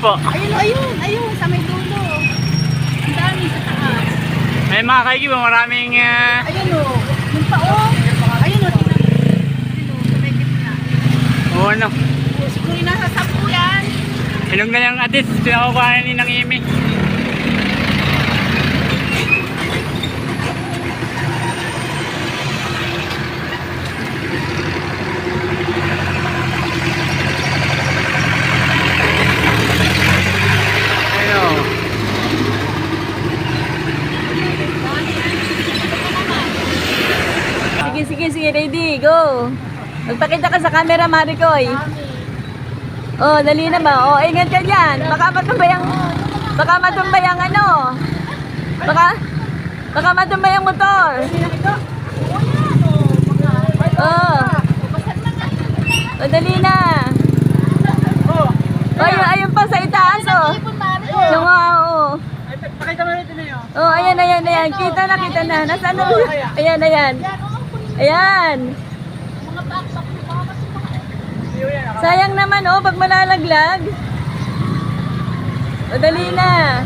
po? Ayun, sa may dulo. Ang dami sa taas. May mga kaibigan, maraming... Ayun o, yung pao. Ayun o, tingnan mo. Ayun o, sa may gitna. Oo, ano. Siguro yung nasa sapo yan. Ilong na lang atis, pinakukuhanan ni ng Imi. Sige, ready, go. Magpakita ka sa camera, Maricoy. Oh, dali na ba? Oh, ingat ka dyan. Baka matumbay ang ano. Baka matumbay ang motor. Oh. Oh, dali na. Oh, ayun pa sa itaas, oh. Yung, oh. Pakita mo rin ito na yun. Oh, ayan. Kita na. Nasaan na? Ayan. Ayan. Sayang naman, oh, pag malalaglag. O, dali na.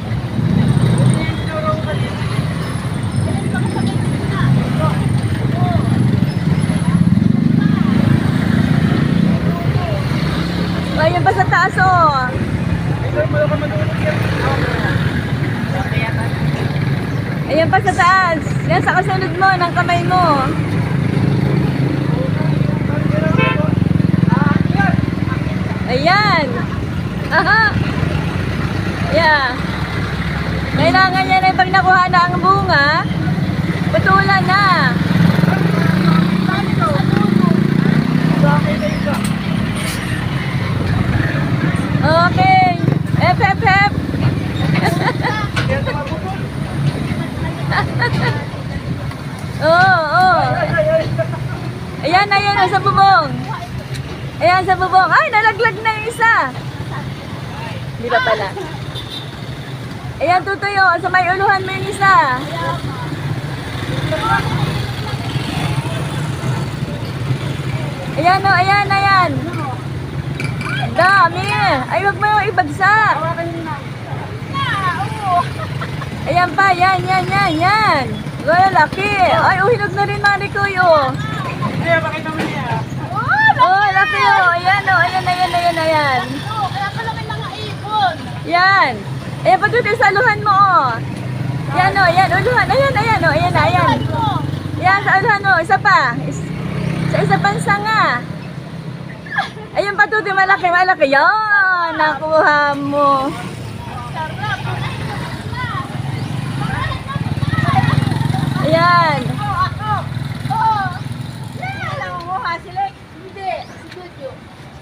O, ayan pa sa taas, oh. Ayan pa sa taas. Yan, sa kasunod mo, ng kamay mo. Ayan. Aha. Yeah. Kailangan niya na pag nakuha na ang bunga, putulan na. Okay. Hep. Oh. Ayan, sa bubong. Ayan, sa bubong. Ay, nalaglag na yung isa. Hindi pa pala. Ayan, tutuyo. Sa may uluhan mo yung isa. Ayan, oh, ayan. Dami. Ay, wag mo yung ibagsak. Ayan pa, yan. Well, laki. Ay, hinog na rin, Maricoy, oh. Pakita mo niya. Oh, laki, oh. Ayan. Kaya pala may mga ibon. Yan. Ayan, pagdating sa aluhan mo, oh. Yan, oh. Ayan, uluhan. Ayan, oh. Ayan. Yan, sa aluhan mo. Isa pa. Sa isa pang sanga. Ayun pa, tuti, malaki. Yan, nakuha mo. Ayan.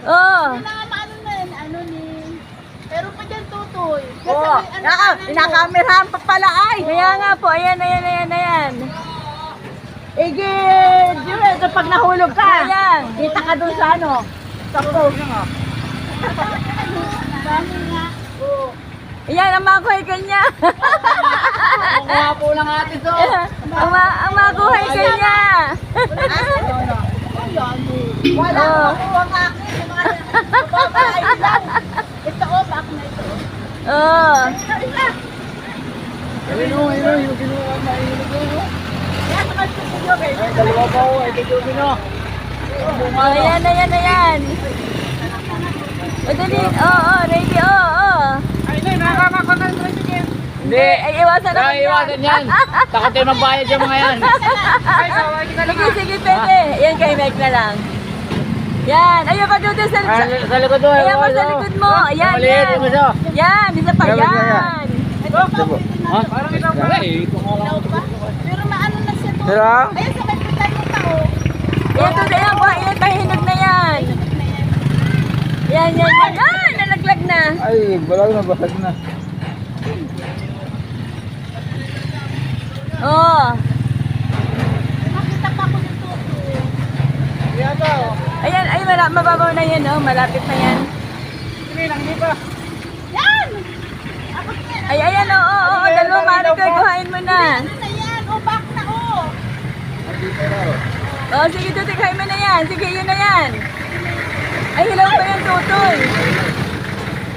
Oh. Pero pa dyan tutoy. Oh, inakamerahan pa pala ay. Kaya nga po, ayan. Igid! Yun, pag nahulog ka, Ayan. kita ka dun sa ano? Sa post. Dami nga. Ayan, ang makuhay ka niya. Kumuha po lang ate to. ang makuhay ka niya. Wala Oh. ako ang akin. Yung mga babae lang. Ito o, back na ito. Oh. Yung kinuha na ilog. Yan, naman ito po yun. Dalawa pa ako, ito yung kinuha. Ayan. O, dali. Oh, ready. Oh. Ay, nakakakot na ito yun. Hindi. Ay, iwasan naman Iwasan yan. Takot tayo magbayad yung mga yan. Ay, saway kita lang. Sige, pwede. Yan, kay Mike na lang. Yan. Ayun pa doon sa... Sa likod mo. Ayan pa sa likod mo. Ayan. Yan, isa pa yan. Ha? Parang ikaw pa. Ikaw pa? Pero maano na siya to. Sira? Ayun, sa may pitay mo tao. Ayan po. Ayan, pahinog na yan. Yan. Ah, nalaglag na. Ay, balag na, basag na. Oh. Nakita pa ko dito. Ayan, ay, mababaw na yan, oh. Malapit na yan. Hindi pa. Yan! Ay, ayan, oo. Dalawa, Maricoy, kuhain mo na. Ano na yan? O, back na o. Oh, sige, Tutoy, kuhain mo na yan. Sige, yun na yan. Ay, hilaw pa yan, Tutoy.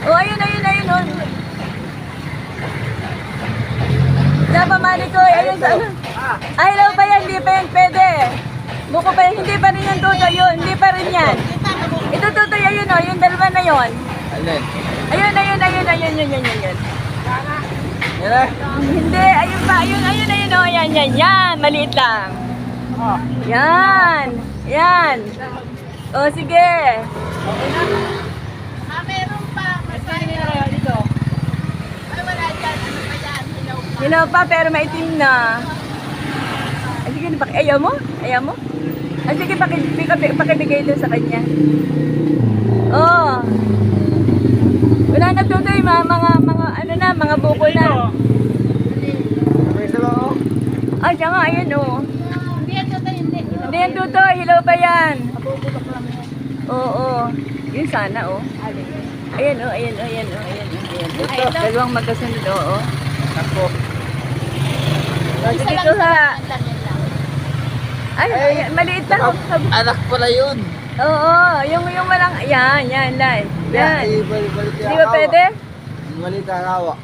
Oh, ayun, oh. Dapat Marikoy, ayun sa ano. Ay, hello pa yan, hindi pa yan pwede. Buko pa yan, hindi pa rin yan tutoy yun, hindi pa rin yan. Ito tutoy, ayun oh, yung dalawa na yun. Alin? Ayun. Yan na. Hindi, ayun pa, ayun oh, yan, maliit lang. Yan. O, sige. Meron pa. Mas dito. Ay, wala dyan. Ano pa yan? Hilaw pa. Hilaw pa, pero maitim na. Ay, sige, ayaw mo? Ay, sige, pakibigay doon sa kanya. Oh. Wala na tutoy, mga buko na. May isa lang oh. Ay, siya nga, ayun oh. Hindi yan ito, hindi. Hindi yan tutoy, hilaw pa yan. Oo. Yun sana oh. Ayan oh. Ito. Dalawang magkasunod oh. Ako. Sige ko ha. Ay, maliit lang. Anak pala yun. Oo, yung walang, yan, Lai. Yan. Balik Di ba pwede? Mali kakawa.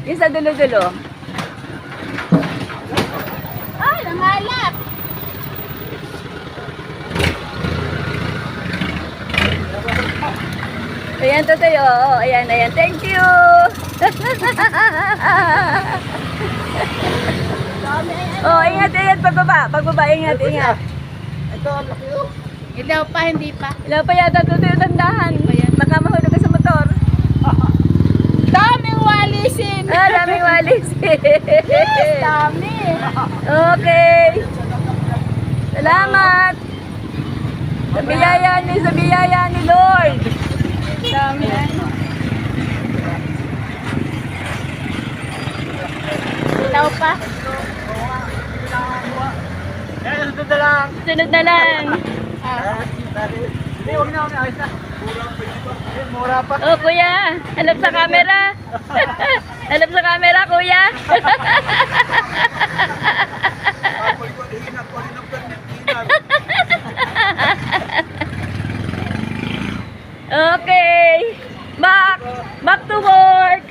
Yung sa dulo-dulo. Ay, nangalap. Ayan, tutoy, oo. Ayan. Thank you. Oh, ingat. Pagbaba, ingat. Ito, laki oh. Hilaw pa, hindi pa. Ilaw pa yata, tutoy, tandahan. Baka mahulog ka sa motor. Daming walisin. Daming walis. Yes, dami. Okay. Salamat. Sa biyaya ni Lord. Dami. Hilaw pa. Sunod na lang. Hindi, huwag na. Ayos na. Mura pa. Oh, kuya. Halap sa camera. Halap sa camera, kuya. Okay. Back to work.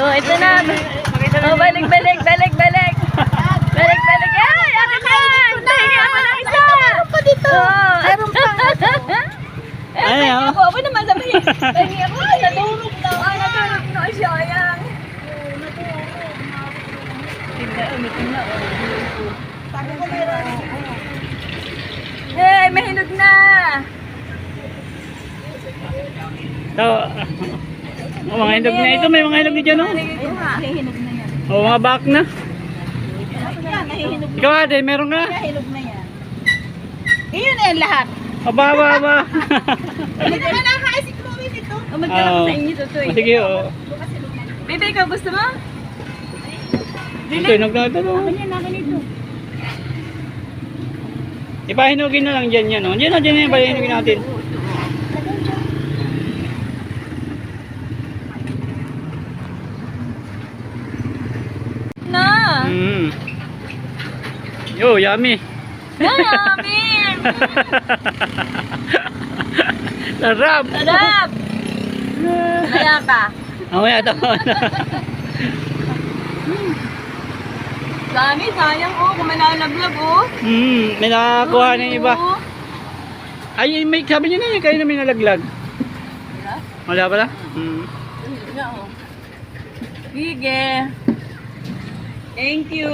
Oh, ito na. Oh, balik. Balik. Ay, akin yan. Tahingi ako ng isa. Meron pa dito. Oh. Meron pa. Ay, ako naman sabihin. Tahingi ako. Natulog na. Natulog na siya. Ayan. Hey, mahinog na. Mga hinog na ito, may mga hinog na dyan, no? Nahihinog na yan. Mga back na. Yan, nahihinog Ikaw ate, meron ka? Nahihinog na yan. Iyon na yan lahat. Aba. Hindi naman nakakain si Chloe nito. Magdala ko sa inyo, Tutoy. Sige, oo. Bebe, ikaw gusto mo? Ito, nagdadalo. Akin ito. Ipahinugin na lang dyan yan, no? Dyan yan, pahinugin natin. Na. Yo, yummy. Amin. Sarap. Sarap. Kaya ka. Mamaya tama na. Dami, sayang oh. Kung manalaglag oh. May nakakuha na yung iba. Oh. Ay, may sabi niyo na yun, kayo na may nalaglag. Wala pala? Sige. Thank you.